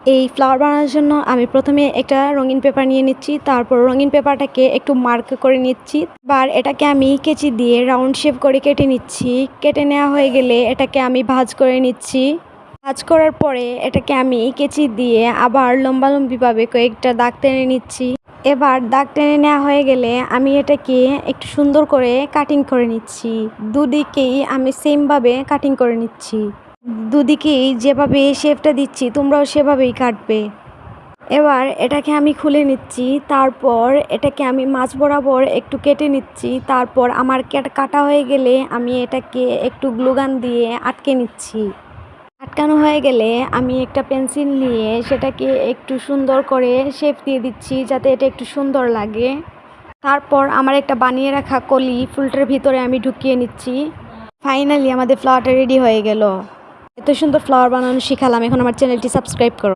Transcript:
এই ফ্লাওয়ার বানানোর জন্য আমি প্রথমে একটা রঙিন পেপার নিয়ে নিচ্ছি, তারপর রঙিন পেপারটাকে একটু মার্ক করে নিচ্ছি। এবার এটাকে আমি কেচি দিয়ে রাউন্ড শেপ করে কেটে নিচ্ছি। কেটে নেওয়া হয়ে গেলে এটাকে আমি ভাঁজ করে নিচ্ছি। ভাঁজ করার পরে এটাকে আমি কেচি দিয়ে আবার লম্বালম্বিভাবে কয়েকটা দাগ টেনে নিচ্ছি। এবার দাগ টেনে নেওয়া হয়ে গেলে আমি এটাকে একটু সুন্দর করে কাটিং করে নিচ্ছি। দুদিকেই আমি সেমভাবে কাটিং করে নিচ্ছি। দুদিকেই যেভাবে শেপটা দিচ্ছি তোমরাও সেভাবেই কাটবে। এবার এটাকে আমি খুলে নিচ্ছি, তারপর এটাকে আমি মাঝ বরাবর একটু কেটে নিচ্ছি। তারপর আমার কাটা হয়ে গেলে আমি এটাকে একটু গ্লুগান দিয়ে আটকে নিচ্ছি। আটকানো হয়ে গেলে আমি একটা পেন্সিল নিয়ে সেটাকে একটু সুন্দর করে শেপ দিয়ে দিচ্ছি যাতে এটা একটু সুন্দর লাগে। তারপর আমার একটা বানিয়ে রাখা কলি ফুলটার ভিতরে আমি ঢুকিয়ে নিচ্ছি। ফাইনালি আমাদের ফ্লাওয়ারটা রেডি হয়ে গেল। এত সুন্দর ফ্লাওয়ার বানানো শিখালাম, এখন আমার চ্যানেলটি সাবস্ক্রাইব করো।